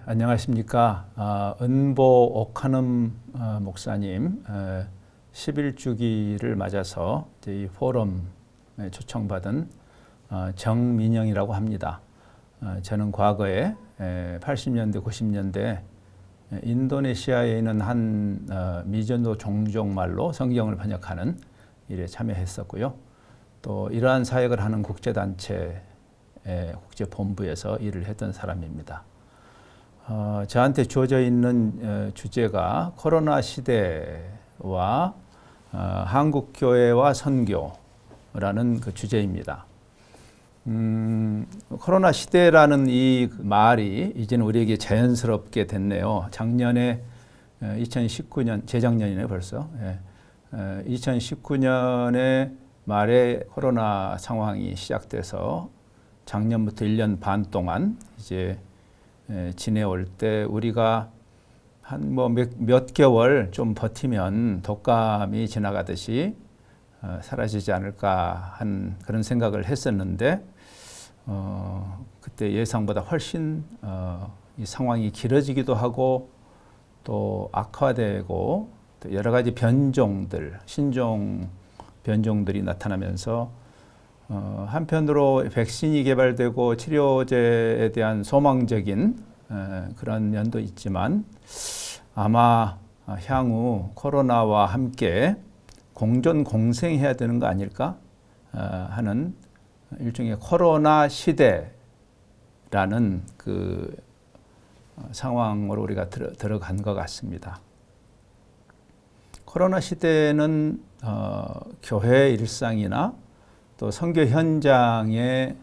안녕하십니까. 은보 옥한음 목사님 11주기를 맞아서 이 포럼에 초청받은 정민영이라고 합니다. 저는 과거에 80년대, 90년대 인도네시아에 있는 한 미전도 종족말로 성경을 번역하는 일에 참여했었고요. 또 이러한 사역을 하는 국제단체 국제본부에서 일을 했던 사람입니다. 저한테 주어져 있는 주제가 코로나 시대와 한국교회와 선교라는 그 주제입니다. 코로나 시대라는 이 말이 이제는 우리에게 자연스럽게 됐네요. 작년에 2019년, 재작년이네 벌써. 2019년에 말에 코로나 상황이 시작돼서 작년부터 1년 반 동안 이제 지내올 때 우리가 한 몇 개월 좀 버티면 독감이 지나가듯이 사라지지 않을까 한 그런 생각을 했었는데 그때 예상보다 훨씬 이 상황이 길어지기도 하고 또 악화되고 또 여러 가지 변종들, 신종 변종들이 나타나면서 한편으로 백신이 개발되고 치료제에 대한 소망적인 그런 면도 있지만 아마 향후 코로나와 함께 공존 공생해야 되는 거 아닐까 하는 일종의 코로나 시대라는 그 상황으로 우리가 들어간 것 같습니다. 코로나 시대는 교회 일상이나 또 선교 현장에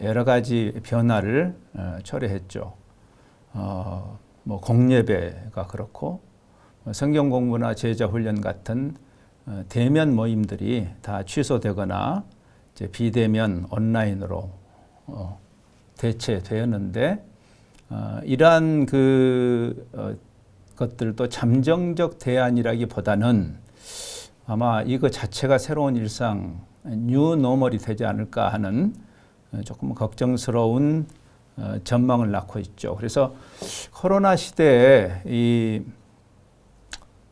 여러 가지 변화를 초래했죠. 공예배가 그렇고 성경 공부나 제자 훈련 같은 대면 모임들이 다 취소되거나 이제 비대면 온라인으로 대체되었는데 이러한 것들도 잠정적 대안이라기보다는 아마 이거 자체가 새로운 일상 뉴노멀이 되지 않을까 하는 조금 걱정스러운 전망을 낳고 있죠. 그래서 코로나 시대에 이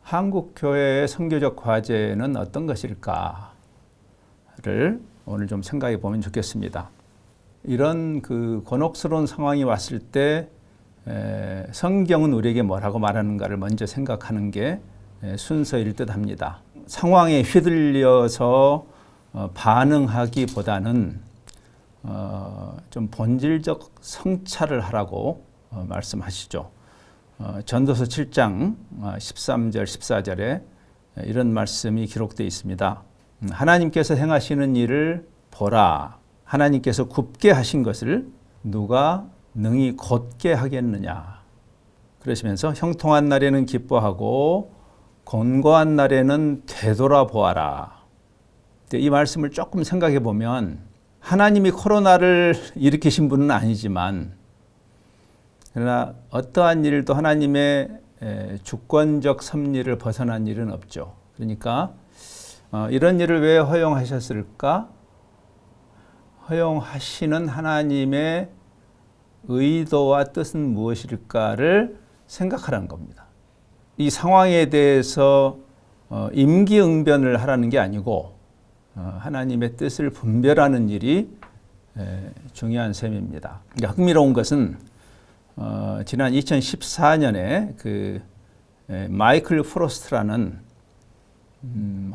한국 교회의 선교적 과제는 어떤 것일까를 오늘 좀 생각해 보면 좋겠습니다. 이런 그 곤혹스러운 상황이 왔을 때 성경은 우리에게 뭐라고 말하는가를 먼저 생각하는 게 순서일 듯합니다. 상황에 휘둘려서 반응하기보다는 좀 본질적 성찰을 하라고 말씀하시죠. 전도서 7장 13절 14절에 이런 말씀이 기록되어 있습니다. 하나님께서 행하시는 일을 보라. 하나님께서 굽게 하신 것을 누가 능히 곧게 하겠느냐. 그러시면서 형통한 날에는 기뻐하고 곤고한 날에는 되돌아보아라. 이 말씀을 조금 생각해 보면 하나님이 코로나를 일으키신 분은 아니지만 그러나 어떠한 일도 하나님의 주권적 섭리를 벗어난 일은 없죠. 그러니까 이런 일을 왜 허용하셨을까? 허용하시는 하나님의 의도와 뜻은 무엇일까를 생각하라는 겁니다. 이 상황에 대해서 임기응변을 하라는 게 아니고 하나님의 뜻을 분별하는 일이 중요한 셈입니다. 그러니까 흥미로운 것은 지난 2014년에 그 마이클 프로스트라는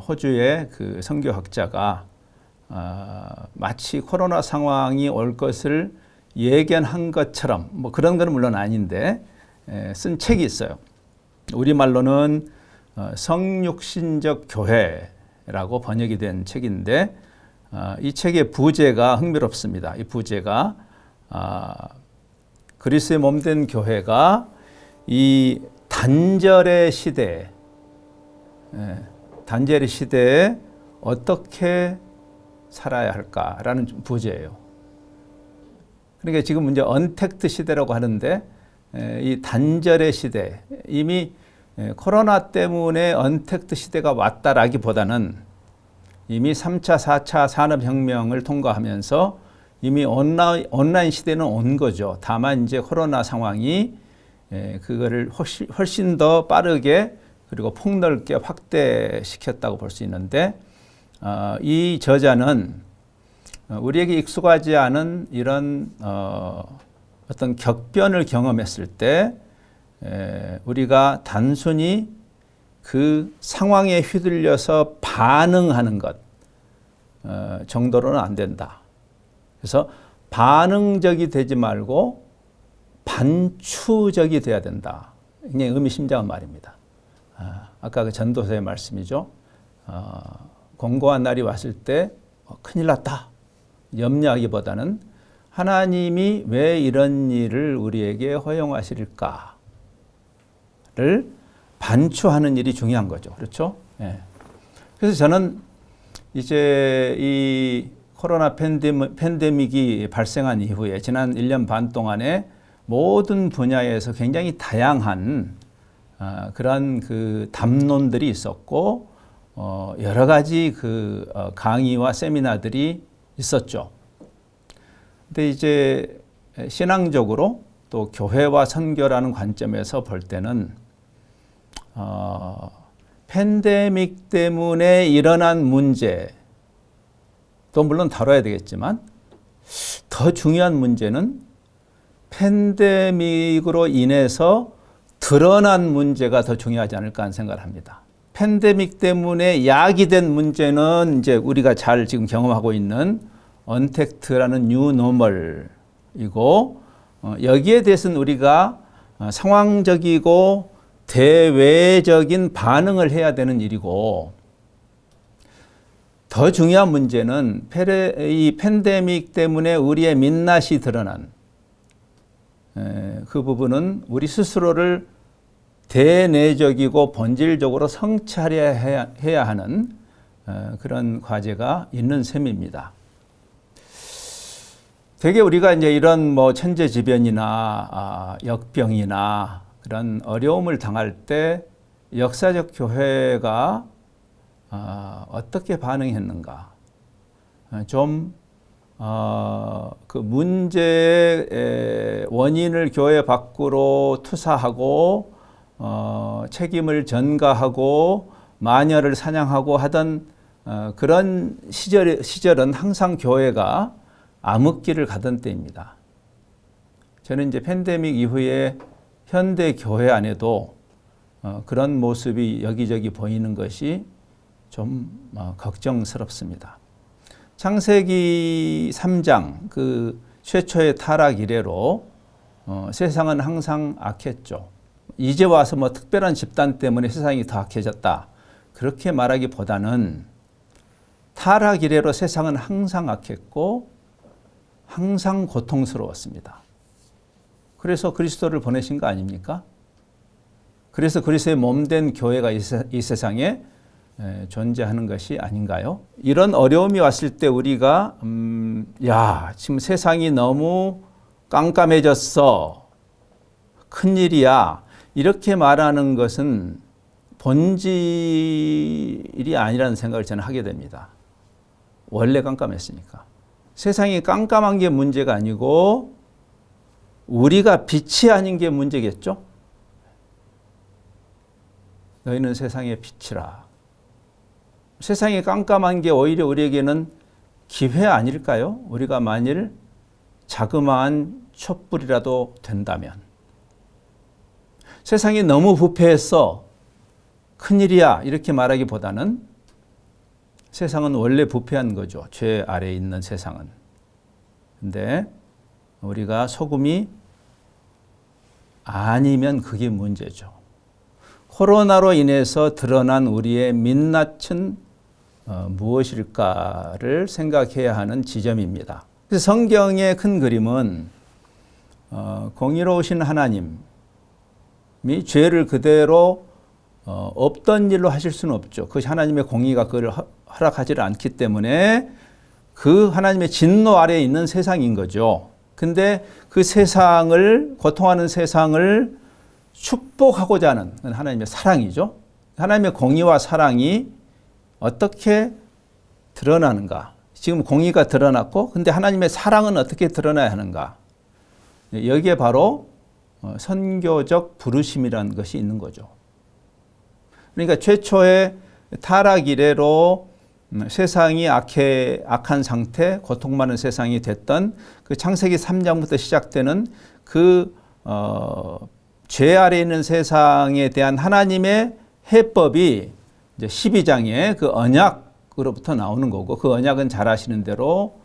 호주의 그 선교학자가 마치 코로나 상황이 올 것을 예견한 것처럼 그런 건 물론 아닌데 쓴 책이 있어요. 우리말로는 성육신적 교회라고 번역이 된 책인데 이 책의 부제가 흥미롭습니다. 이 부제가 그리스도의 몸된 교회가 이 단절의 시대에 어떻게 살아야 할까라는 부제예요. 그러니까 지금 이제 언택트 시대라고 하는데 이 단절의 시대, 이미 코로나 때문에 언택트 시대가 왔다라기보다는 이미 3차, 4차 산업혁명을 통과하면서 이미 온라인 시대는 온 거죠. 다만 이제 코로나 상황이 그거를 훨씬 더 빠르게 그리고 폭넓게 확대시켰다고 볼 수 있는데, 이 저자는 우리에게 익숙하지 않은 이런 어떤 격변을 경험했을 때 우리가 단순히 그 상황에 휘둘려서 반응하는 것 정도로는 안 된다. 그래서 반응적이 되지 말고 반추적이 돼야 된다. 굉장히 의미심장한 말입니다. 아까 그 전도서의 말씀이죠. 공고한 날이 왔을 때 큰일 났다. 염려하기보다는 하나님이 왜 이런 일을 우리에게 허용하실까를 반추하는 일이 중요한 거죠. 그렇죠? 예. 그래서 저는 이제 이 코로나 팬데믹이 발생한 이후에 지난 1년 반 동안에 모든 분야에서 굉장히 다양한 그런 그 담론들이 있었고, 여러 가지 그 강의와 세미나들이 있었죠. 근데 이제 신앙적으로 또 교회와 선교라는 관점에서 볼 때는 팬데믹 때문에 일어난 문제 또 물론 다뤄야 되겠지만, 더 중요한 문제는 팬데믹으로 인해서 드러난 문제가 더 중요하지 않을까 하는 생각을 합니다. 팬데믹 때문에 야기된 문제는 이제 우리가 잘 지금 경험하고 있는 언택트라는 뉴노멀이고, 여기에 대해서는 우리가 상황적이고 대외적인 반응을 해야 되는 일이고, 더 중요한 문제는 이 팬데믹 때문에 우리의 민낯이 드러난 그 부분은 우리 스스로를 대내적이고 본질적으로 성찰해야 하는 그런 과제가 있는 셈입니다. 되게 우리가 이제 이런 뭐 천재지변이나 역병이나 그런 어려움을 당할 때 역사적 교회가 어떻게 반응했는가? 좀 그 문제의 원인을 교회 밖으로 투사하고 책임을 전가하고 마녀를 사냥하고 하던 그런 시절은 항상 교회가 암흑기를 가던 때입니다. 저는 이제 팬데믹 이후에 현대 교회 안에도 그런 모습이 여기저기 보이는 것이 좀 걱정스럽습니다. 창세기 3장 그 최초의 타락 이래로 세상은 항상 악했죠. 이제 와서 뭐 특별한 집단 때문에 세상이 더 악해졌다, 그렇게 말하기보다는 타락 이래로 세상은 항상 악했고 항상 고통스러웠습니다. 그래서 그리스도를 보내신 거 아닙니까? 그래서 그리스도의 몸된 교회가 이 세상에 존재하는 것이 아닌가요? 이런 어려움이 왔을 때 우리가 지금 세상이 너무 깜깜해졌어, 큰일이야, 이렇게 말하는 것은 본질이 아니라는 생각을 저는 하게 됩니다. 원래 깜깜했으니까. 세상이 깜깜한 게 문제가 아니고 우리가 빛이 아닌 게 문제겠죠? 너희는 세상의 빛이라. 세상이 깜깜한 게 오히려 우리에게는 기회 아닐까요? 우리가 만일 자그마한 촛불이라도 된다면. 세상이 너무 부패했어, 큰일이야, 이렇게 말하기보다는 세상은 원래 부패한 거죠. 죄 아래에 있는 세상은. 근데 우리가 소금이 아니면 그게 문제죠. 코로나로 인해서 드러난 우리의 민낯은 무엇일까를 생각해야 하는 지점입니다. 그래서 성경의 큰 그림은 공의로우신 하나님이 죄를 그대로 없던 일로 하실 수는 없죠. 그것이 하나님의 공의가 그걸 허락하지 않기 때문에 그 하나님의 진노 아래에 있는 세상인 거죠. 근데 그 세상을, 고통하는 세상을 축복하고자 하는 하나님의 사랑이죠. 하나님의 공의와 사랑이 어떻게 드러나는가. 지금 공의가 드러났고, 근데 하나님의 사랑은 어떻게 드러나야 하는가? 여기에 바로 선교적 부르심이라는 것이 있는 거죠. 그러니까 최초의 타락 이래로 세상이 악한 상태, 고통 많은 세상이 됐던 그 창세기 3장부터 시작되는 그 죄 아래 있는 세상에 대한 하나님의 해법이 이제 12장의 그 언약으로부터 나오는 거고, 그 언약은 잘 아시는 대로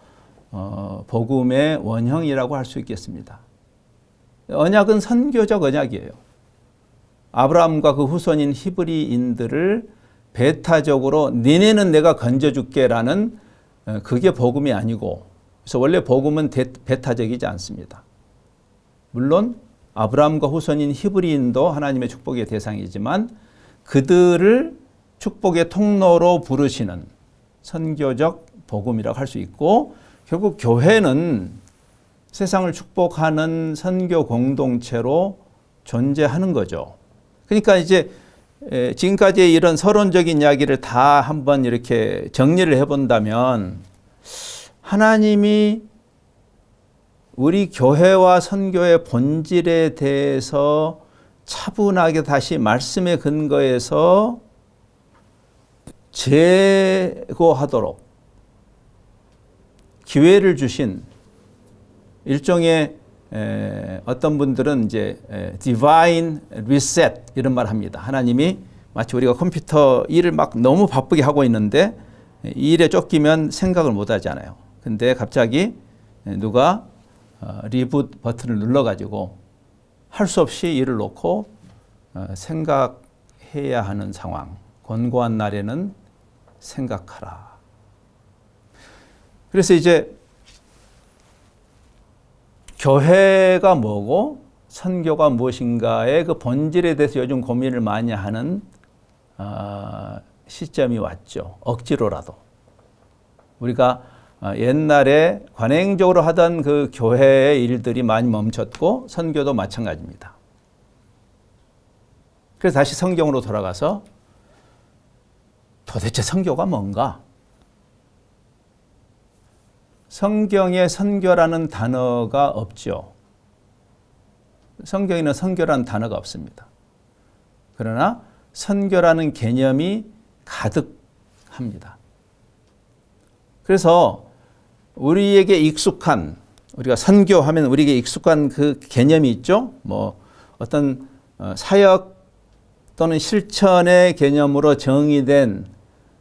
복음의 원형이라고 할 수 있겠습니다. 언약은 선교적 언약이에요. 아브라함과 그 후손인 히브리인들을 배타적으로 니네는 내가 건져줄게라는, 그게 복음이 아니고, 그래서 원래 복음은 배타적이지 않습니다. 물론 아브라함과 후손인 히브리인도 하나님의 축복의 대상이지만 그들을 축복의 통로로 부르시는 선교적 복음이라고 할 수 있고, 결국 교회는 세상을 축복하는 선교 공동체로 존재하는 거죠. 그러니까 이제 지금까지의 이런 서론적인 이야기를 다 한번 이렇게 정리를 해본다면, 하나님이 우리 교회와 선교의 본질에 대해서 차분하게 다시 말씀에 근거해서 제고하도록 기회를 주신 일종의 어떤 분들은 이제 divine reset 이런 말 합니다. 하나님이 마치 우리가 컴퓨터 일을 막 너무 바쁘게 하고 있는데 이 일에 쫓기면 생각을 못 하잖아요. 근데 갑자기 누가 리부트 버튼을 눌러가지고 할 수 없이 일을 놓고 생각해야 하는 상황. 권고한 날에는 생각하라. 그래서 이제 교회가 뭐고 선교가 무엇인가의 그 본질에 대해서 요즘 고민을 많이 하는 시점이 왔죠. 억지로라도. 우리가 옛날에 관행적으로 하던 그 교회의 일들이 많이 멈췄고 선교도 마찬가지입니다. 그래서 다시 성경으로 돌아가서 도대체 선교가 뭔가? 성경에 선교라는 단어가 없죠. 성경에는 선교라는 단어가 없습니다. 그러나 선교라는 개념이 가득합니다. 그래서 우리에게 익숙한, 우리가 선교하면 우리에게 익숙한 그 개념이 있죠. 뭐 어떤 사역 또는 실천의 개념으로 정의된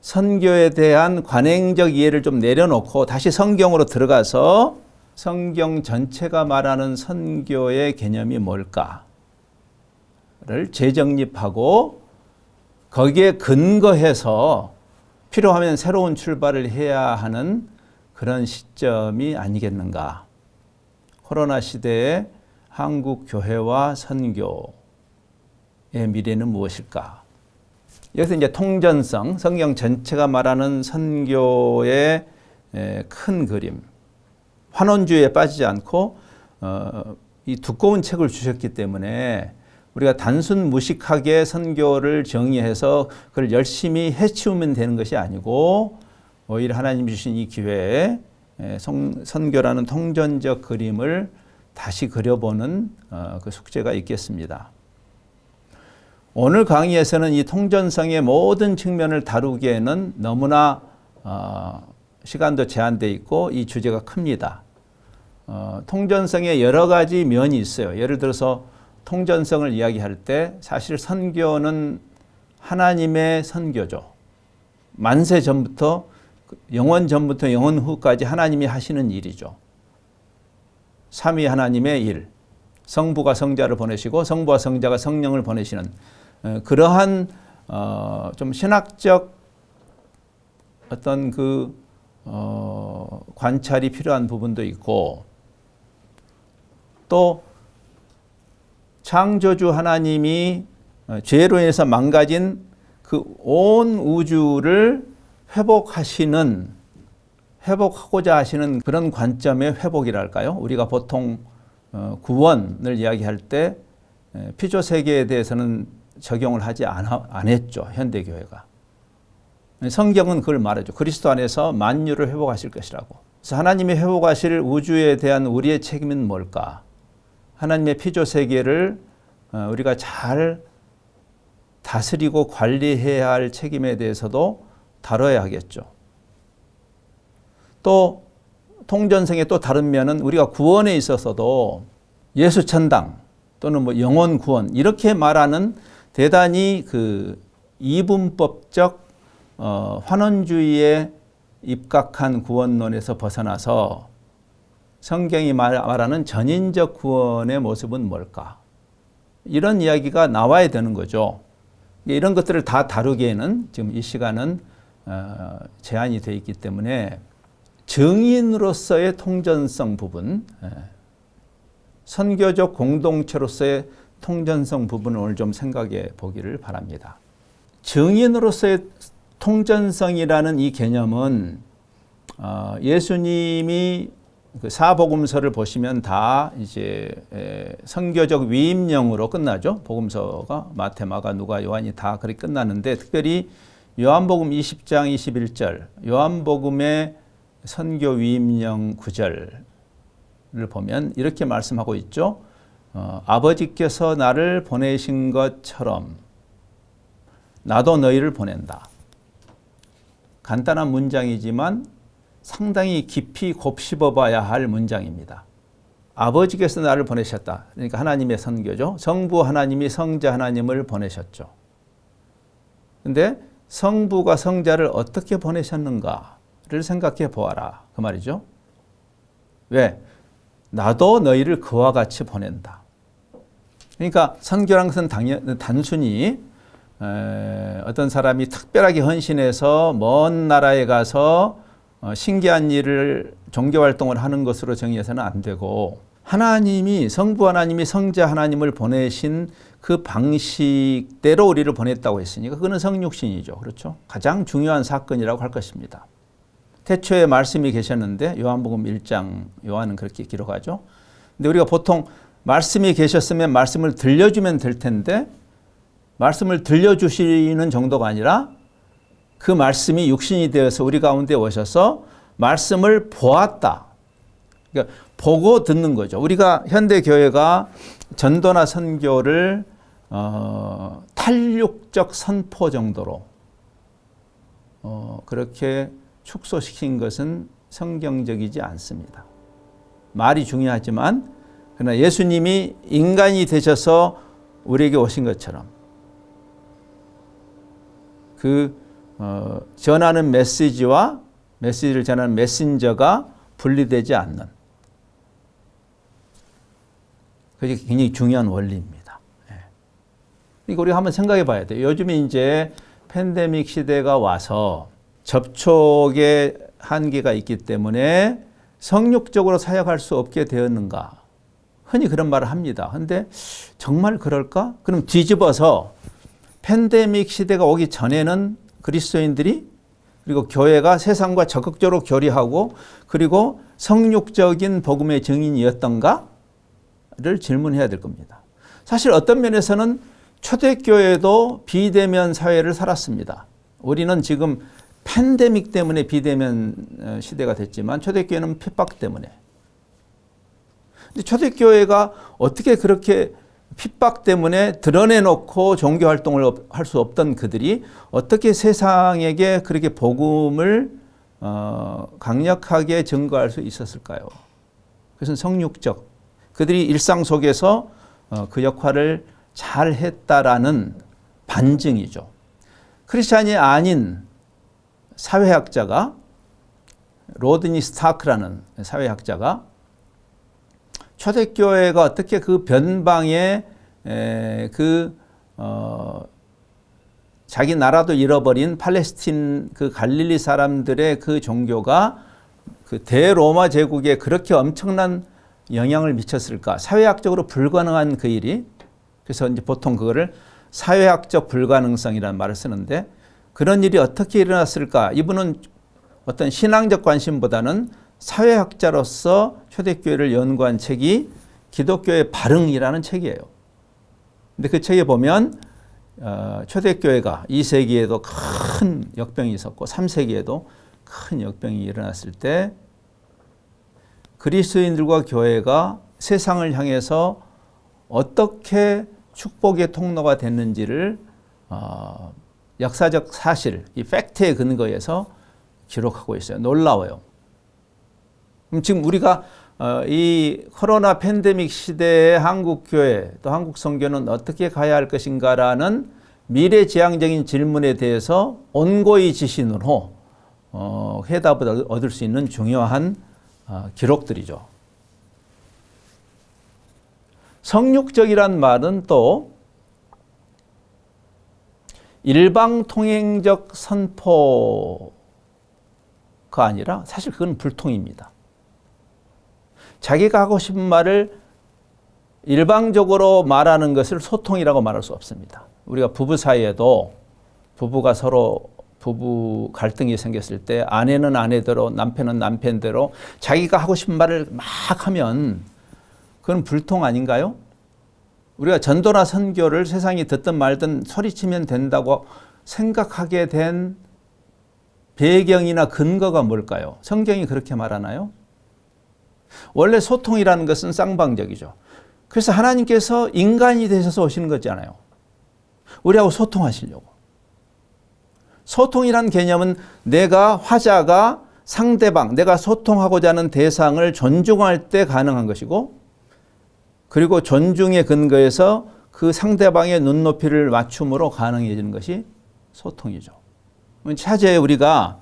선교에 대한 관행적 이해를 좀 내려놓고 다시 성경으로 들어가서 성경 전체가 말하는 선교의 개념이 뭘까를 재정립하고 거기에 근거해서 필요하면 새로운 출발을 해야 하는 그런 시점이 아니겠는가. 코로나 시대의 한국 교회와 선교의 미래는 무엇일까? 여기서 이제 통전성, 성경 전체가 말하는 선교의 큰 그림, 환원주의에 빠지지 않고 이 두꺼운 책을 주셨기 때문에 우리가 단순 무식하게 선교를 정의해서 그걸 열심히 해치우면 되는 것이 아니고 오히려 하나님이 주신 이 기회에 선교라는 통전적 그림을 다시 그려보는 그 숙제가 있겠습니다. 오늘 강의에서는 이 통전성의 모든 측면을 다루기에는 너무나 시간도 제한되어 있고 이 주제가 큽니다. 통전성의 여러 가지 면이 있어요. 예를 들어서 통전성을 이야기할 때 사실 선교는 하나님의 선교죠. 만세 전부터 영원 전부터 영원 후까지 하나님이 하시는 일이죠. 삼위 하나님의 일. 성부가 성자를 보내시고 성부와 성자가 성령을 보내시는 그러한 좀 신학적 어떤 그 관찰이 필요한 부분도 있고 또 창조주 하나님이 죄로 인해서 망가진 그 온 우주를 회복하고자 하시는 그런 관점의 회복이랄까요? 우리가 보통 구원을 이야기할 때 피조 세계에 대해서는 적용을 하지 안 했죠. 현대교회가. 성경은 그걸 말하죠. 그리스도 안에서 만유를 회복하실 것이라고. 그래서 하나님이 회복하실 우주에 대한 우리의 책임은 뭘까? 하나님의 피조 세계를 우리가 잘 다스리고 관리해야 할 책임에 대해서도 다뤄야 하겠죠. 또 통전성의 또 다른 면은 우리가 구원에 있어서도 예수 천당 또는 뭐 영혼 구원 이렇게 말하는 대단히 그 이분법적 환원주의에 입각한 구원론에서 벗어나서 성경이 말하는 전인적 구원의 모습은 뭘까? 이런 이야기가 나와야 되는 거죠. 이런 것들을 다 다루기에는 지금 이 시간은 제한이 되어 있기 때문에 증인으로서의 통전성 부분, 선교적 공동체로서의 통전성 부분을 오늘 좀 생각해 보기를 바랍니다. 증인으로서의 통전성이라는 이 개념은 예수님이 그 사복음서를 보시면 다 이제 선교적 위임령으로 끝나죠. 복음서가 마태, 마가, 누가, 요한이 다 그렇게 끝나는데 특별히 요한복음 20장 21절, 요한복음의 선교 위임령 9절을 보면 이렇게 말씀하고 있죠. 아버지께서 나를 보내신 것처럼 나도 너희를 보낸다. 간단한 문장이지만 상당히 깊이 곱씹어 봐야 할 문장입니다. 아버지께서 나를 보내셨다. 그러니까 하나님의 선교죠. 성부 하나님이 성자 하나님을 보내셨죠. 근데 성부가 성자를 어떻게 보내셨는가를 생각해 보아라. 그 말이죠. 왜? 나도 너희를 그와 같이 보낸다. 그러니까 선교라는 것은 단순히 어떤 사람이 특별하게 헌신해서 먼 나라에 가서 신기한 일을 종교활동을 하는 것으로 정의해서는 안 되고 하나님이 성부 하나님이 성자 하나님을 보내신 그 방식대로 우리를 보냈다고 했으니까 그거는 성육신이죠. 그렇죠? 가장 중요한 사건이라고 할 것입니다. 태초에 말씀이 계셨는데 요한복음 1장 요한은 그렇게 기록하죠. 근데 우리가 보통 말씀이 계셨으면 말씀을 들려주면 될 텐데 말씀을 들려주시는 정도가 아니라 그 말씀이 육신이 되어서 우리 가운데 오셔서 말씀을 보았다. 그러니까 보고 듣는 거죠. 우리가 현대교회가 전도나 선교를 탄육적 선포 정도로 그렇게 축소시킨 것은 성경적이지 않습니다. 말이 중요하지만 그러나 예수님이 인간이 되셔서 우리에게 오신 것처럼 전하는 메시지와 메시지를 전하는 메신저가 분리되지 않는 그게 굉장히 중요한 원리입니다. 그러니까 우리가 한번 생각해 봐야 돼요. 요즘에 이제 팬데믹 시대가 와서 접촉의 한계가 있기 때문에 성육적으로 사역할 수 없게 되었는가? 흔히 그런 말을 합니다. 그런데 정말 그럴까? 그럼 뒤집어서 팬데믹 시대가 오기 전에는 그리스도인들이 그리고 교회가 세상과 적극적으로 교류하고 그리고 성육적인 복음의 증인이었던가를 질문해야 될 겁니다. 사실 어떤 면에서는 초대교회도 비대면 사회를 살았습니다. 우리는 지금 팬데믹 때문에 비대면 시대가 됐지만 초대교회는 핍박 때문에. 근데 초대교회가 어떻게 그렇게 핍박 때문에 드러내놓고 종교활동을 할 수 없던 그들이 어떻게 세상에게 그렇게 복음을 강력하게 증거할 수 있었을까요? 그것은 성육적, 그들이 일상 속에서 그 역할을 잘 했다라는 반증이죠. 크리스찬이 아닌 사회학자가 로드니 스타크라는 사회학자가 초대교회가 어떻게 그 변방에 자기 나라도 잃어버린 팔레스틴 그 갈릴리 사람들의 그 종교가 그 대로마 제국에 그렇게 엄청난 영향을 미쳤을까? 사회학적으로 불가능한 그 일이, 그래서 이제 보통 그거를 사회학적 불가능성이라는 말을 쓰는데 그런 일이 어떻게 일어났을까? 이분은 어떤 신앙적 관심보다는 사회학자로서 초대교회를 연구한 책이 기독교의 발흥이라는 책이에요. 근데 그 책에 보면 초대교회가 2세기에도 큰 역병이 있었고 3세기에도 큰 역병이 일어났을 때 그리스도인들과 교회가 세상을 향해서 어떻게 축복의 통로가 됐는지를 역사적 사실, 이 팩트에 근거해서 기록하고 있어요. 놀라워요. 그럼 지금 우리가 이 코로나 팬데믹 시대에 한국교회 또 한국선교는 어떻게 가야 할 것인가라는 미래지향적인 질문에 대해서 온고의 지신으로 해답을 얻을 수 있는 중요한 기록들이죠. 성육적이란 말은 또 일방통행적 선포가 아니라 사실 그건 불통입니다. 자기가 하고 싶은 말을 일방적으로 말하는 것을 소통이라고 말할 수 없습니다. 우리가 부부 사이에도 부부가 서로 부부 갈등이 생겼을 때 아내는 아내대로 남편은 남편대로 자기가 하고 싶은 말을 막 하면 그건 불통 아닌가요? 우리가 전도나 선교를 세상이 듣든 말든 소리치면 된다고 생각하게 된 배경이나 근거가 뭘까요? 성경이 그렇게 말하나요? 원래 소통이라는 것은 쌍방적이죠. 그래서 하나님께서 인간이 되셔서 오시는 거잖아요. 우리하고 소통하시려고. 소통이란 개념은 내가 화자가 상대방, 내가 소통하고자 하는 대상을 존중할 때 가능한 것이고 그리고 존중의 근거에서 그 상대방의 눈높이를 맞춤으로 가능해지는 것이 소통이죠. 차제에 우리가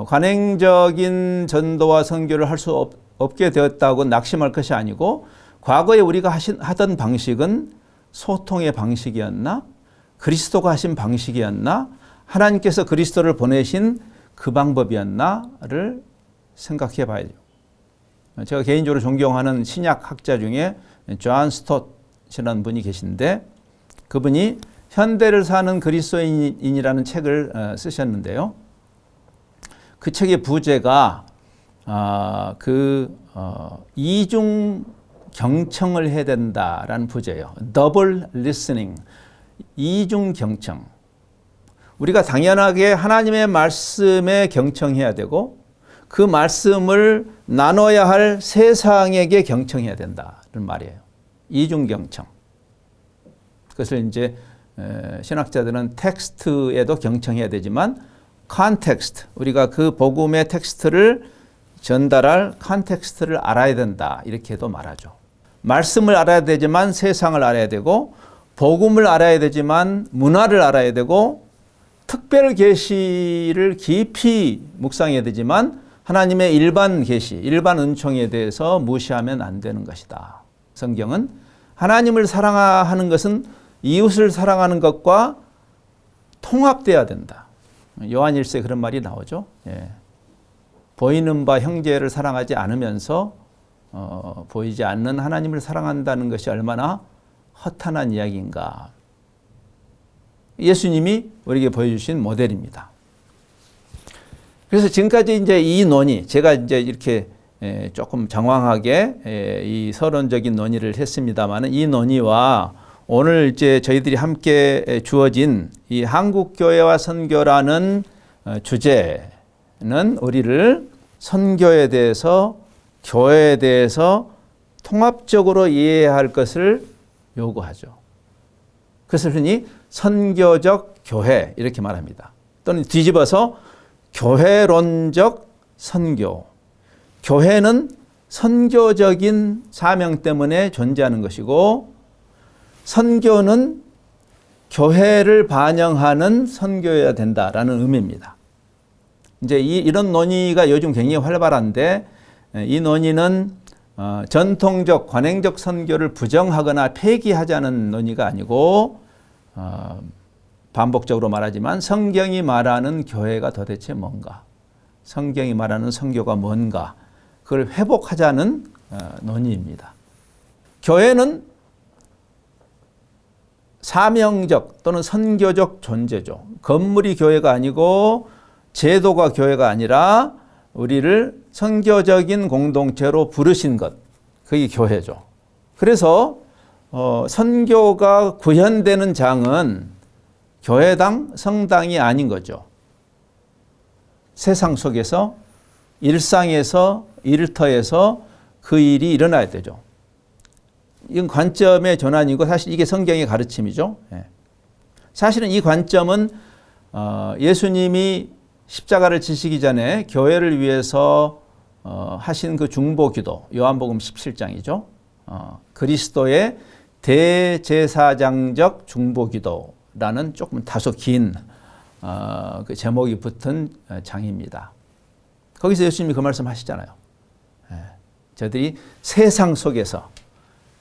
관행적인 전도와 선교를 할 수 없게 되었다고 낙심할 것이 아니고 과거에 우리가 하던 방식은 소통의 방식이었나? 그리스도가 하신 방식이었나? 하나님께서 그리스도를 보내신 그 방법이었나를 생각해 봐야죠. 제가 개인적으로 존경하는 신약 학자 중에 존 스토트라는 분이 계신데 그분이 현대를 사는 그리스도인이라는 책을 쓰셨는데요. 그 책의 부제가 이중 경청을 해야 된다라는 부제예요. Double listening, 이중 경청. 우리가 당연하게 하나님의 말씀에 경청해야 되고 그 말씀을 나눠야 할 세상에게 경청해야 된다는 말이에요. 이중 경청. 그것을 이제 신학자들은 텍스트에도 경청해야 되지만 컨텍스트, 우리가 그 복음의 텍스트를 전달할 컨텍스트를 알아야 된다 이렇게도 말하죠. 말씀을 알아야 되지만 세상을 알아야 되고 복음을 알아야 되지만 문화를 알아야 되고 특별 계시를 깊이 묵상해야 되지만 하나님의 일반 계시, 일반 은총에 대해서 무시하면 안 되는 것이다. 성경은 하나님을 사랑하는 것은 이웃을 사랑하는 것과 통합돼야 된다. 요한 1서에 그런 말이 나오죠. 예. 보이는 바 형제를 사랑하지 않으면서 보이지 않는 하나님을 사랑한다는 것이 얼마나 허탄한 이야기인가. 예수님이 우리에게 보여주신 모델입니다. 그래서 지금까지 이제 이 논의, 제가 이제 이렇게 조금 장황하게 이 서론적인 논의를 했습니다만 이 논의와 오늘 이제 저희들이 함께 주어진 이 한국교회와 선교라는 주제는 우리를 선교에 대해서 교회에 대해서 통합적으로 이해해야 할 것을 요구하죠. 그것을 흔히 선교적 교회 이렇게 말합니다. 또는 뒤집어서 교회론적 선교. 교회는 선교적인 사명 때문에 존재하는 것이고 선교는 교회를 반영하는 선교여야 된다라는 의미입니다. 이제 이런 논의가 요즘 굉장히 활발한데 이 논의는 전통적 관행적 선교를 부정하거나 폐기하자는 논의가 아니고 반복적으로 말하지만 성경이 말하는 교회가 도대체 뭔가, 성경이 말하는 선교가 뭔가, 그걸 회복하자는 논의입니다. 교회는 사명적 또는 선교적 존재죠. 건물이 교회가 아니고 제도가 교회가 아니라 우리를 선교적인 공동체로 부르신 것, 그게 교회죠. 그래서 선교가 구현되는 장은 교회당, 성당이 아닌 거죠. 세상 속에서, 일상에서, 일터에서 그 일이 일어나야 되죠. 이건 관점의 전환이고 사실 이게 성경의 가르침이죠. 사실은 이 관점은 예수님이 십자가를 지시기 전에 교회를 위해서 하신 그 중보기도, 요한복음 17장이죠. 그리스도의 대제사장적 중보기도라는 조금 다소 긴 그 제목이 붙은 장입니다. 거기서 예수님이 그 말씀 하시잖아요. 저들이 세상 속에서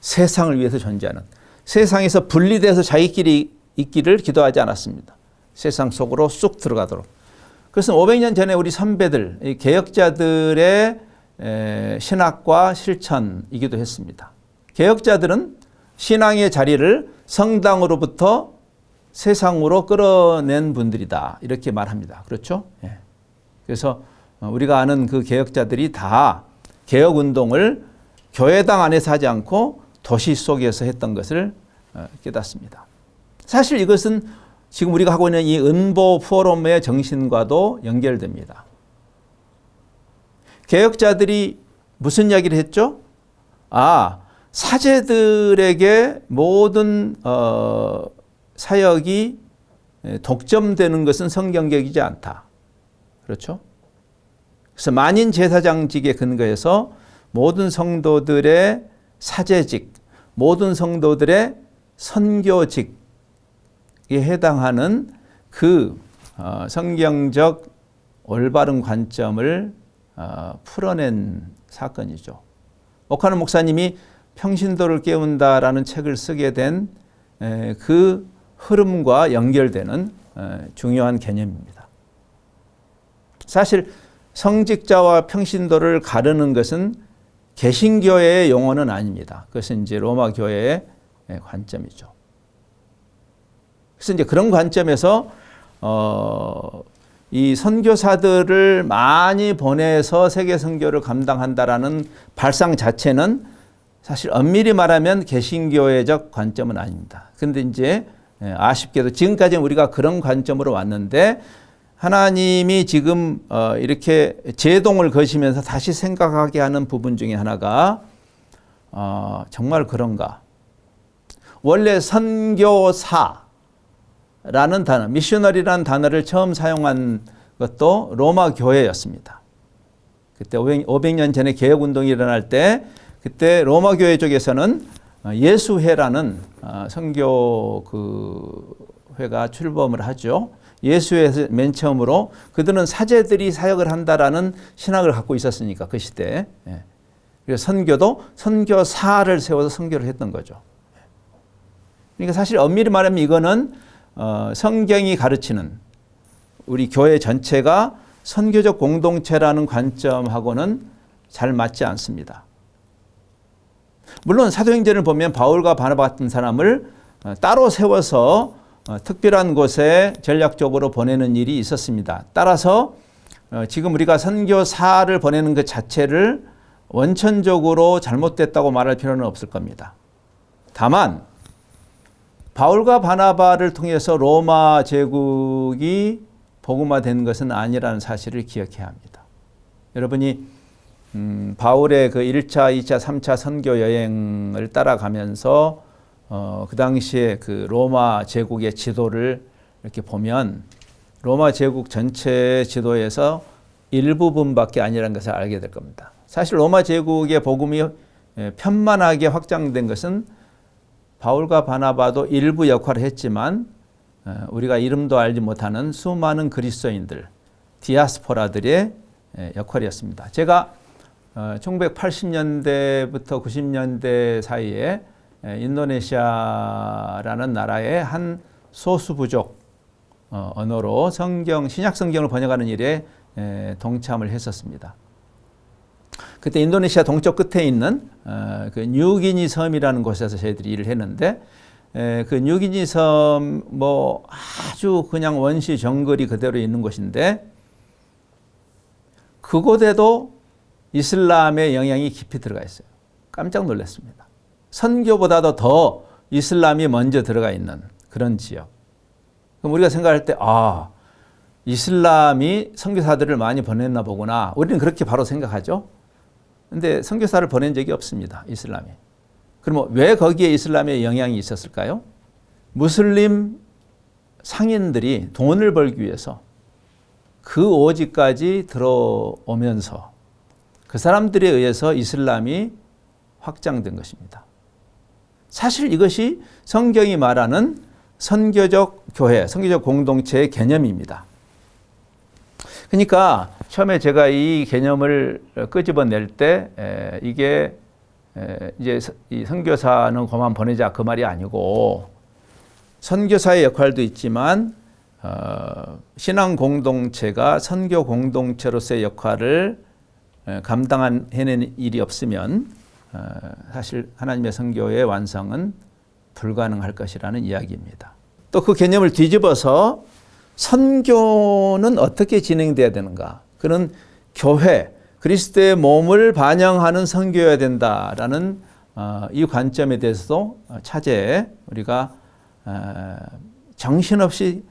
세상을 위해서 존재하는, 세상에서 분리돼서 자기끼리 있기를 기도하지 않았습니다. 세상 속으로 쑥 들어가도록. 그래서 500년 전에 우리 선배들, 개혁자들의 신학과 실천이기도 했습니다. 개혁자들은 신앙의 자리를 성당으로부터 세상으로 끌어낸 분들이다, 이렇게 말합니다. 그렇죠? 그래서 우리가 아는 그 개혁자들이 다 개혁운동을 교회당 안에서 하지 않고 도시 속에서 했던 것을 깨닫습니다. 사실 이것은 지금 우리가 하고 있는 이 은보 포럼의 정신과도 연결됩니다. 개혁자들이 무슨 이야기를 했죠? 사제들에게 모든 사역이 독점되는 것은 성경적이지 않다. 그렇죠? 그래서 만인 제사장직에 근거해서 모든 성도들의 사제직, 모든 성도들의 선교직에 해당하는 그 성경적 올바른 관점을 풀어낸 사건이죠. 오카노 목사님이 평신도를 깨운다라는 책을 쓰게 된 그 흐름과 연결되는 중요한 개념입니다. 사실 성직자와 평신도를 가르는 것은 개신교회의 용어는 아닙니다. 그것은 이제 로마 교회의 관점이죠. 그래서 이제 그런 관점에서 이 선교사들을 많이 보내서 세계 선교를 감당한다라는 발상 자체는 사실 엄밀히 말하면 개신교회적 관점은 아닙니다. 그런데 이제 아쉽게도 지금까지는 우리가 그런 관점으로 왔는데 하나님이 지금 이렇게 제동을 거시면서 다시 생각하게 하는 부분 중에 하나가 정말 그런가? 원래 선교사라는 단어, 미셔너리라는 단어를 처음 사용한 것도 로마 교회였습니다. 그때 500년 전에 개혁운동이 일어날 때 그때 로마 교회 쪽에서는 예수회라는 선교 그 회가 출범을 하죠. 예수회에서 맨 처음으로 그들은 사제들이 사역을 한다라는 신학을 갖고 있었으니까 그 시대에. 그래서 선교도 선교사를 세워서 선교를 했던 거죠. 그러니까 사실 엄밀히 말하면 이거는 성경이 가르치는 우리 교회 전체가 선교적 공동체라는 관점하고는 잘 맞지 않습니다. 물론 사도행전을 보면 바울과 바나바 같은 사람을 따로 세워서 특별한 곳에 전략적으로 보내는 일이 있었습니다. 따라서 지금 우리가 선교사를 보내는 그 자체를 원천적으로 잘못됐다고 말할 필요는 없을 겁니다. 다만 바울과 바나바를 통해서 로마 제국이 복음화된 것은 아니라는 사실을 기억해야 합니다. 여러분이 바울의 그 1차, 2차, 3차 선교 여행을 따라가면서 그 당시에 그 로마 제국의 지도를 이렇게 보면 로마 제국 전체 지도에서 일부분밖에 아니라는 것을 알게 될 겁니다. 사실 로마 제국의 복음이 편만하게 확장된 것은 바울과 바나바도 일부 역할을 했지만 우리가 이름도 알지 못하는 수많은 그리스도인들, 디아스포라들의 역할이었습니다. 제가 1980년대부터 90년대 사이에 인도네시아라는 나라의 한 소수 부족 언어로 신약 성경을 번역하는 일에 동참을 했었습니다. 그때 인도네시아 동쪽 끝에 있는 그 뉴기니 섬이라는 곳에서 저희들이 일을 했는데 그 뉴기니 섬 뭐 아주 그냥 원시 정글이 그대로 있는 곳인데 그곳에도 이슬람의 영향이 깊이 들어가 있어요. 깜짝 놀랐습니다. 선교보다도 더 이슬람이 먼저 들어가 있는 그런 지역. 그럼 우리가 생각할 때 이슬람이 선교사들을 많이 보냈나 보구나. 우리는 그렇게 바로 생각하죠. 근데 선교사를 보낸 적이 없습니다. 이슬람이. 그럼 왜 거기에 이슬람의 영향이 있었을까요? 무슬림 상인들이 돈을 벌기 위해서 그 오지까지 들어오면서 그 사람들에 의해서 이슬람이 확장된 것입니다. 사실 이것이 성경이 말하는 선교적 교회, 선교적 공동체의 개념입니다. 그러니까 처음에 제가 이 개념을 끄집어낼 때 이게 이제 이 선교사는 그만 보내자 그 말이 아니고 선교사의 역할도 있지만 신앙 공동체가 선교 공동체로서의 역할을 해낸 일이 없으면 사실 하나님의 선교의 완성은 불가능할 것이라는 이야기입니다. 또 그 개념을 뒤집어서 선교는 어떻게 진행돼야 되는가? 그는 교회, 그리스도의 몸을 반영하는 선교여야 된다라는 이 관점에 대해서도 차제에 우리가 정신없이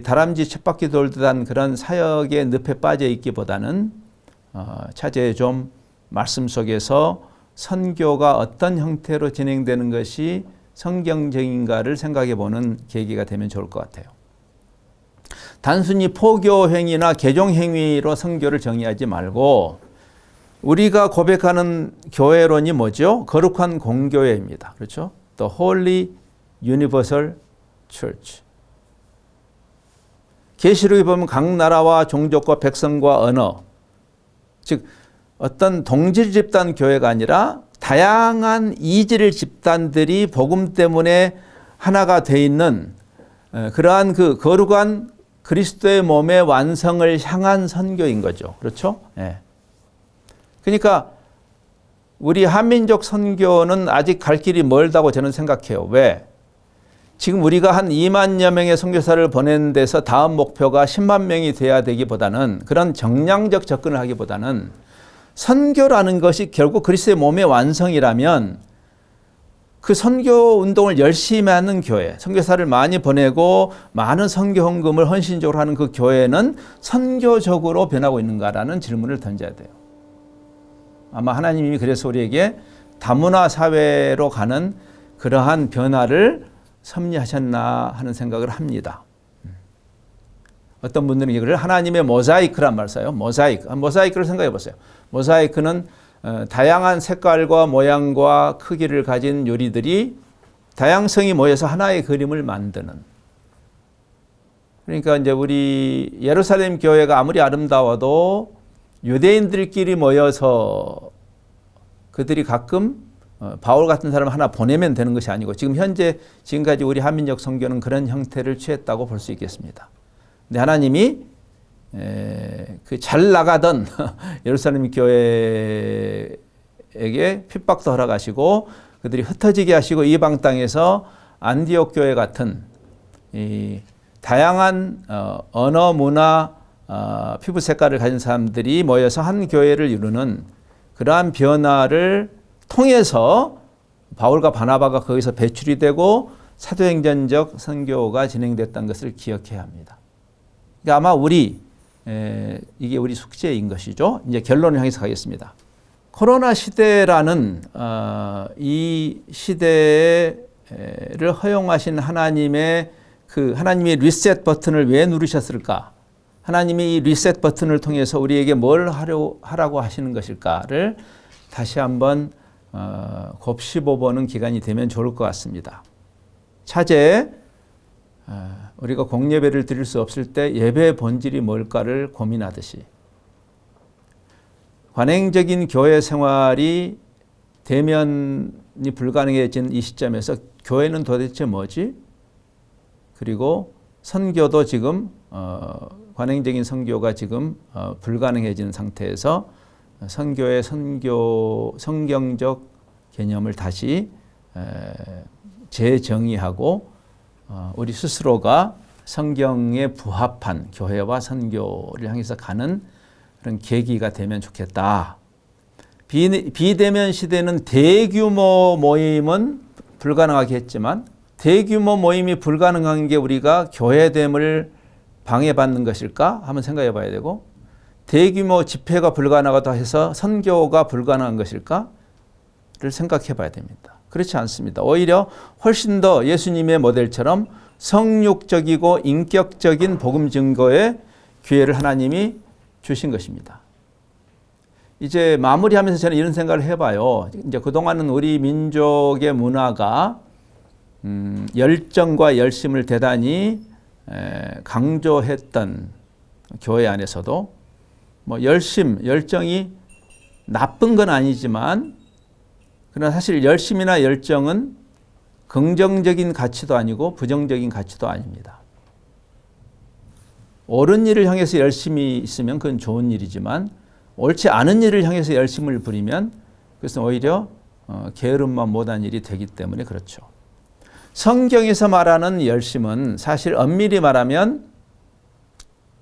다람쥐 쳇바퀴 돌듯한 그런 사역의 늪에 빠져 있기보다는 차제에 좀 말씀 속에서 선교가 어떤 형태로 진행되는 것이 성경적인가를 생각해 보는 계기가 되면 좋을 것 같아요. 단순히 포교 행위나 개종 행위로 선교를 정의하지 말고 우리가 고백하는 교회론이 뭐죠? 거룩한 공교회입니다. 그렇죠? The Holy Universal Church. 계시록에 보면 각 나라와 종족과 백성과 언어, 즉 어떤 동질 집단 교회가 아니라 다양한 이질 집단들이 복음 때문에 하나가 돼 있는 그러한 그 거룩한 그리스도의 몸의 완성을 향한 선교인 거죠. 그렇죠? 네. 그러니까 우리 한민족 선교는 아직 갈 길이 멀다고 저는 생각해요. 왜? 지금 우리가 한 2만여 명의 선교사를 보내는 데서 다음 목표가 10만 명이 돼야 되기보다는 그런 정량적 접근을 하기보다는 선교라는 것이 결국 그리스도의 몸의 완성이라면 그 선교 운동을 열심히 하는 교회, 선교사를 많이 보내고 많은 선교 헌금을 헌신적으로 하는 그 교회는 선교적으로 변하고 있는가라는 질문을 던져야 돼요. 아마 하나님이 그래서 우리에게 다문화 사회로 가는 그러한 변화를 섭리하셨나 하는 생각을 합니다. 어떤 분들은 이걸 하나님의 모자이크란 말 써요. 모자이크를 생각해 보세요. 모자이크는 다양한 색깔과 모양과 크기를 가진 요리들이 다양성이 모여서 하나의 그림을 만드는. 그러니까 이제 우리 예루살렘 교회가 아무리 아름다워도 유대인들끼리 모여서 그들이 가끔 바울 같은 사람 하나 보내면 되는 것이 아니고 지금까지 우리 한민족 선교는 그런 형태를 취했다고 볼 수 있겠습니다. 근데 하나님이 그 잘 나가던 예루살렘 교회에게 핍박도 허락하시고 그들이 흩어지게 하시고 이방 땅에서 안디옥 교회 같은 이 다양한 언어, 문화, 피부 색깔을 가진 사람들이 모여서 한 교회를 이루는 그러한 변화를 통해서 바울과 바나바가 거기서 배출이 되고 사도행전적 선교가 진행됐던 것을 기억해야 합니다. 그러니까 아마 이게 우리 숙제인 것이죠. 이제 결론을 향해서 가겠습니다. 코로나 시대라는 이 시대를 허용하신 하나님이 리셋 버튼을 왜 누르셨을까? 하나님이 이 리셋 버튼을 통해서 우리에게 뭘 하라고 하시는 것일까를 다시 한번 곱씹어보는 기간이 되면 좋을 것 같습니다. 차제 우리가 공예배를 드릴 수 없을 때 예배의 본질이 뭘까를 고민하듯이 관행적인 교회 생활이 대면이 불가능해진 이 시점에서 교회는 도대체 뭐지? 그리고 선교도 지금 관행적인 선교가 지금 불가능해진 상태에서 선교의 성경적 개념을 다시 재정의하고 우리 스스로가 성경에 부합한 교회와 선교를 향해서 가는 그런 계기가 되면 좋겠다. 비대면 시대는 대규모 모임은 불가능하겠지만 대규모 모임이 불가능한 게 우리가 교회됨을 방해받는 것일까? 한번 생각해 봐야 되고, 대규모 집회가 불가능하다 해서 선교가 불가능한 것일까? 를 생각해 봐야 됩니다. 그렇지 않습니다. 오히려 훨씬 더 예수님의 모델처럼 성육적이고 인격적인 복음 증거의 기회를 하나님이 주신 것입니다. 이제 마무리하면서 저는 이런 생각을 해봐요. 이제 그동안은 우리 민족의 문화가 열정과 열심을 대단히 강조했던 교회 안에서도 뭐 열정이 나쁜 건 아니지만, 그러나 사실 열심이나 열정은 긍정적인 가치도 아니고 부정적인 가치도 아닙니다. 옳은 일을 향해서 열심히 있으면 그건 좋은 일이지만, 옳지 않은 일을 향해서 열심을 부리면 그것은 오히려 게으름만 못한 일이 되기 때문에 그렇죠. 성경에서 말하는 열심은 사실 엄밀히 말하면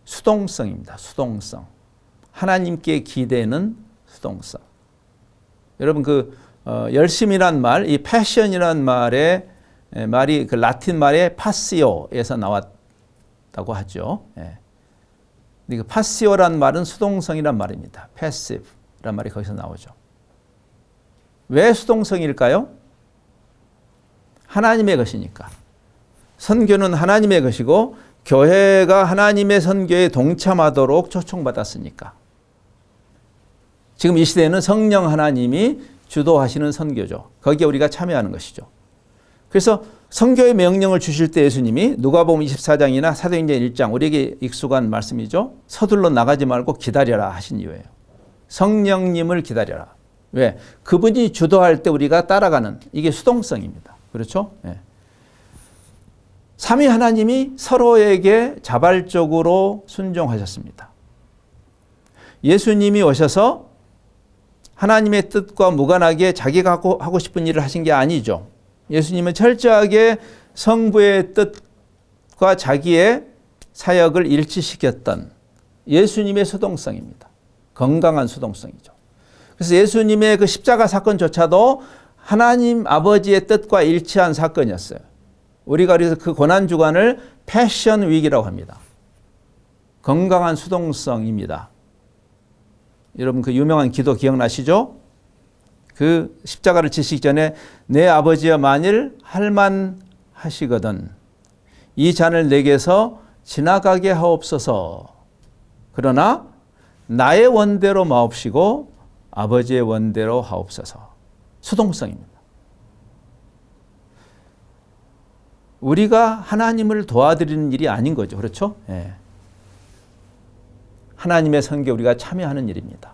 수동성입니다. 수동성. 하나님께 기대는 수동성. 여러분 열심이란 말, 이 패션이란 말이 그 라틴 말의 파시오에서 나왔다고 하죠. 예. 그 파시오란 말은 수동성이란 말입니다. 패시브란 말이 거기서 나오죠. 왜 수동성일까요? 하나님의 것이니까. 선교는 하나님의 것이고 교회가 하나님의 선교에 동참하도록 초청받았으니까. 지금 이 시대에는 성령 하나님이 주도하시는 선교죠. 거기에 우리가 참여하는 것이죠. 그래서 선교의 명령을 주실 때 예수님이 누가복음 24장이나 사도행전 1장, 우리에게 익숙한 말씀이죠. 서둘러 나가지 말고 기다려라 하신 이유예요. 성령님을 기다려라. 왜? 그분이 주도할 때 우리가 따라가는, 이게 수동성입니다. 그렇죠? 네. 삼위 하나님이 서로에게 자발적으로 순종하셨습니다. 예수님이 오셔서 하나님의 뜻과 무관하게 자기가 하고 싶은 일을 하신 게 아니죠. 예수님은 철저하게 성부의 뜻과 자기의 사역을 일치시켰던 예수님의 수동성입니다. 건강한 수동성이죠. 그래서 예수님의 그 십자가 사건조차도 하나님 아버지의 뜻과 일치한 사건이었어요. 우리가 그래서 그 고난주간을 패션 위기라고 합니다. 건강한 수동성입니다. 여러분 그 유명한 기도 기억나시죠? 그 십자가를 지시기 전에 내 아버지여 만일 할만하시거든 이 잔을 내게서 지나가게 하옵소서. 그러나 나의 원대로 마옵시고 아버지의 원대로 하옵소서. 수동성입니다. 우리가 하나님을 도와드리는 일이 아닌 거죠. 그렇죠? 예. 하나님의 선교에 우리가 참여하는 일입니다.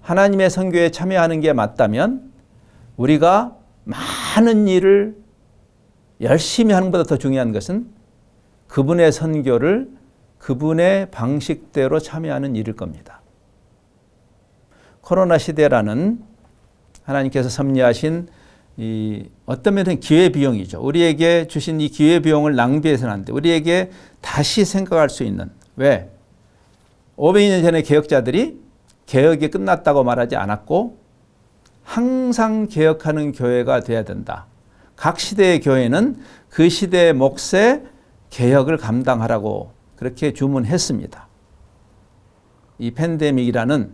하나님의 선교에 참여하는 게 맞다면 우리가 많은 일을 열심히 하는 것보다 더 중요한 것은 그분의 선교를 그분의 방식대로 참여하는 일일 겁니다. 코로나 시대라는 하나님께서 섭리하신 이 어떤 면에는 기회비용이죠. 우리에게 주신 이 기회비용을 낭비해서는 안 돼. 우리에게 다시 생각할 수 있는. 왜? 500년 전에 개혁자들이 개혁이 끝났다고 말하지 않았고 항상 개혁하는 교회가 돼야 된다. 각 시대의 교회는 그 시대의 몫의 개혁을 감당하라고 그렇게 주문했습니다. 이 팬데믹이라는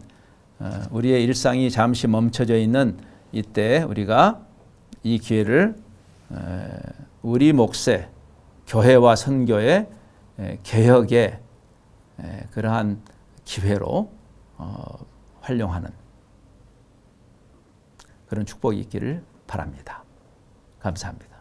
우리의 일상이 잠시 멈춰져 있는 이때 우리가 이 기회를 우리 몫의 교회와 선교의 개혁의 그러한 기회로 활용하는 그런 축복이 있기를 바랍니다. 감사합니다.